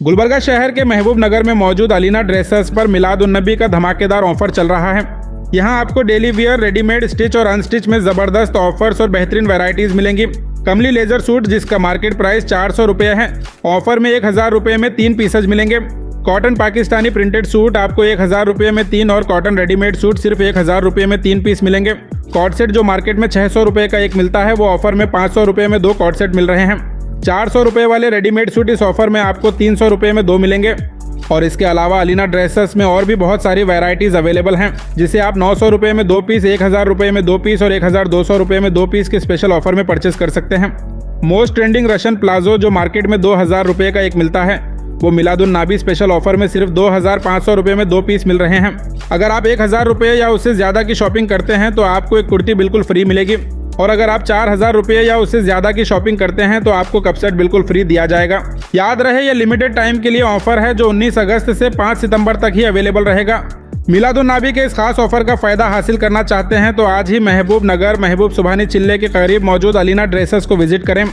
गुलबर्गा शहर के महबूब नगर में मौजूद अलीना ड्रेसेस पर मिलाद उन नबी का धमाकेदार ऑफर चल रहा है। यहाँ आपको डेली वियर, रेडीमेड, स्टिच और अनस्टिच में जबरदस्त ऑफर्स और बेहतरीन वैरायटीज मिलेंगी। कमली लेजर सूट जिसका मार्केट प्राइस 400 रुपये है, ऑफर में 1000 रुपये में 3 पीसेज मिलेंगे। कॉटन पाकिस्तानी प्रिंटेड सूट आपको 1000 रुपये में 3 और कॉटन रेडीमेड सूट सिर्फ 1000 रुपये में 3 पीस मिलेंगे। कॉट सेट जो मार्केट में 600 रुपये का एक मिलता है, वो ऑफर में 500 रुपये में 2 कॉट सेट मिल रहे हैं। 400 रुपये वाले रेडीमेड सूट इस ऑफर में आपको 300 रुपये में 2 मिलेंगे। और इसके अलावा अलीना ड्रेसेस में और भी बहुत सारी वैरायटीज अवेलेबल हैं, जिसे आप 900 रुपये में 2 पीस, 1000 रुपये में 2 पीस और 1200 रुपये में 2 पीस के स्पेशल ऑफर में परचेस कर सकते हैं। मोस्ट ट्रेंडिंग रशियन प्लाजो जो मार्केट में 2000 रुपये का एक मिलता है, वो मिलादुन नबी स्पेशल ऑफर में सिर्फ 2500 रुपये में 2 पीस मिल रहे हैं। अगर आप 1000 रुपये या उससे ज़्यादा की शॉपिंग करते हैं तो आपको एक कुर्ती बिल्कुल फ्री मिलेगी, और अगर आप 4000 रुपये या उससे ज़्यादा की शॉपिंग करते हैं तो आपको कप सेट बिल्कुल फ्री दिया जाएगा। याद रहे ये लिमिटेड टाइम के लिए ऑफर है जो 19 अगस्त से 5 सितंबर तक ही अवेलेबल रहेगा। मिलादुन नबी के इस खास ऑफर का फ़ायदा हासिल करना चाहते हैं तो आज ही महबूब नगर महबूब सुभानी चिल्ले के करीब मौजूद अलीना ड्रेसेस को विजिट करें।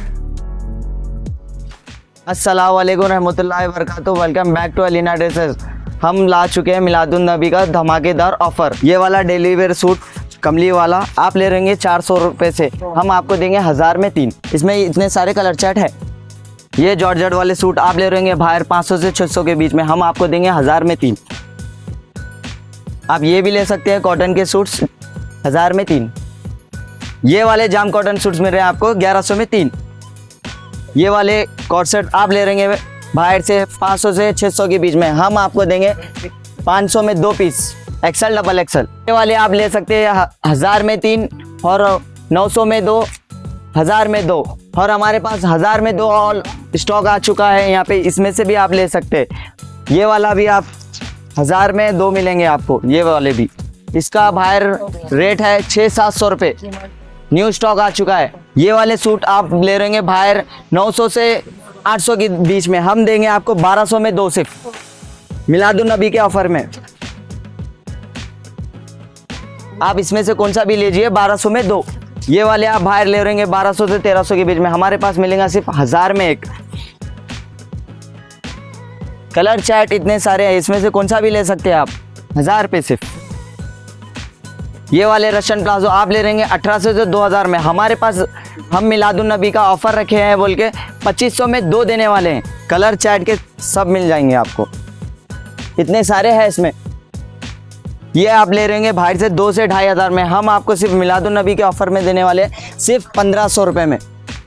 अस्सलाम वालेकुम रहमतुल्लाहि व बरकातुहू। Welcome back to Alina dresses. हम ला चुके हैं मिलादुन नबी का धमाकेदार ऑफर। ये वाला डेली वेयर सूट कमली वाला आप ले रहेंगे 400 रुपये से, हम आपको देंगे 1000 में 3। इसमें इतने सारे कलर चार्ट है। ये जॉर्जेट वाले सूट आप ले रहेंगे बाहर 500 से 600 के बीच में, हम आपको देंगे 1000 में 3। आप ये भी ले सकते हैं कॉटन के सूट्स 1000 में 3। ये वाले जाम कॉटन सूट्स मिल रहे हैं आपको 1100 में 3। ये वाले कॉट सेट आप ले रहेंगे बाहर से 500 से 600 के बीच में, हम आपको देंगे 500 में 2 पीस, एक्सल डबल एक्सल। ये वाले आप ले सकते हैं 1000 में 3 और 900 में 2, 1000 में 2, और हमारे पास 1000 में 2 और स्टॉक आ चुका है यहाँ पे, इसमें से भी आप ले सकते हैं। ये वाला भी आप 1000 में 2 मिलेंगे आपको, ये वाले भी। इसका बाहर रेट है 600-700 रुपये, न्यू स्टॉक आ चुका है। ये वाले सूट आप ले रहेंगे बाहर 900 से 800 के बीच में, हम देंगे आपको 1200 में 2 सिर्फ मिलादुन नबी के ऑफर में। आप इसमें से कौन सा भी लीजिए 1200 में 2। ये वाले आप बाहर ले रहेंगे 1200 से 1300 के बीच में, हमारे पास मिलेगा सिर्फ 1000 में 1। कलर चार्ट इतने सारे हैं, इसमें से कौन सा भी ले सकते हैं आप 1000 पे सिर्फ। ये वाले रशियन प्लाजो आप ले रहेंगे 1800 से 2000 में, हमारे पास हम मिलादुन नबी का ऑफर रखे हैं बोल के 2500 में 2 देने वाले हैं। कलर चार्ट के सब मिल जाएंगे आपको, इतने सारे हैं इसमें। ये आप ले रहेंगे बाहर से 2 से 2500 में, हम आपको सिर्फ मिलादुन नबी के ऑफर में देने वाले हैं सिर्फ 1500 रुपये में।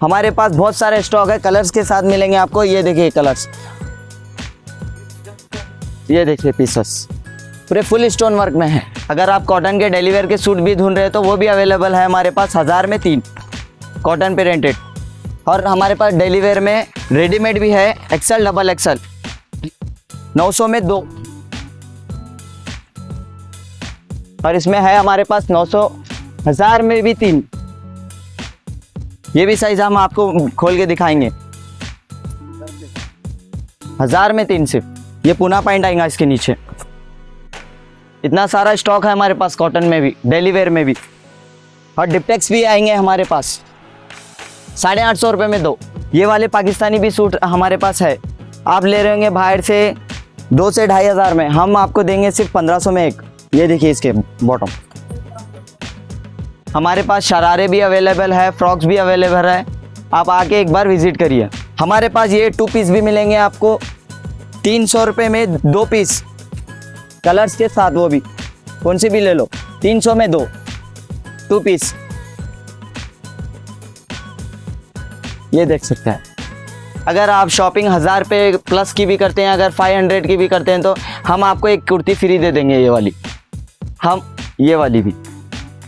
हमारे पास बहुत सारे स्टॉक है, कलर्स के साथ मिलेंगे आपको। ये देखिए कलर्स, ये देखिए पीसेस पूरे फुल स्टोन वर्क में है। अगर आप कॉटन के डेली वेयर के सूट भी ढूंढ रहे हैं तो वो भी अवेलेबल है हमारे पास 1000 में 3 कॉटन प्रिंटेड, और हमारे पास डेली वेयर में रेडीमेड भी है एक्सल डबल एक्सल 900 में 2, और इसमें है हमारे पास 900 1000 में भी 3। ये भी साइज हम आपको खोल के दिखाएंगे 1000 में 3 सिर्फ। ये पूना पैंट आएगा इसके नीचे। इतना सारा स्टॉक है हमारे पास कॉटन में भी, डेली वेयर में भी, और डिप्टेक्स भी आएंगे हमारे पास 850 रुपये में 2। ये वाले पाकिस्तानी भी सूट हमारे पास है, आप ले रहेंगे बाहर से 2 से 2500 में, हम आपको देंगे सिर्फ 1500 में 1। ये देखिए इसके बॉटम। हमारे पास शरारे भी अवेलेबल है, फ्रॉक्स भी अवेलेबल है, आप आके एक बार विजिट करिए। हमारे पास ये 2 पीस भी मिलेंगे आपको 300 रुपये में 2 पीस, कलर्स के साथ, वो भी कौन सी भी ले लो 300 में 2 पीस। ये देख सकते हैं। अगर आप शॉपिंग 1000 पे प्लस की भी करते हैं, अगर 500 की भी करते हैं, तो हम आपको एक कुर्ती फ्री दे देंगे। ये वाली, हम ये वाली भी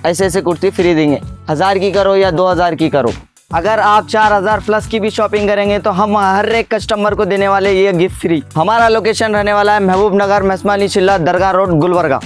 ऐसे ऐसे कुर्ती फ्री देंगे, 1000 की करो या 2000 की करो। अगर आप 4000 प्लस की भी शॉपिंग करेंगे तो हम हर एक कस्टमर को देने वाले ये गिफ्ट फ्री। हमारा लोकेशन रहने वाला है महबूब नगर, मस्मानी चिल्ला, दरगाह रोड, गुलबर्गा।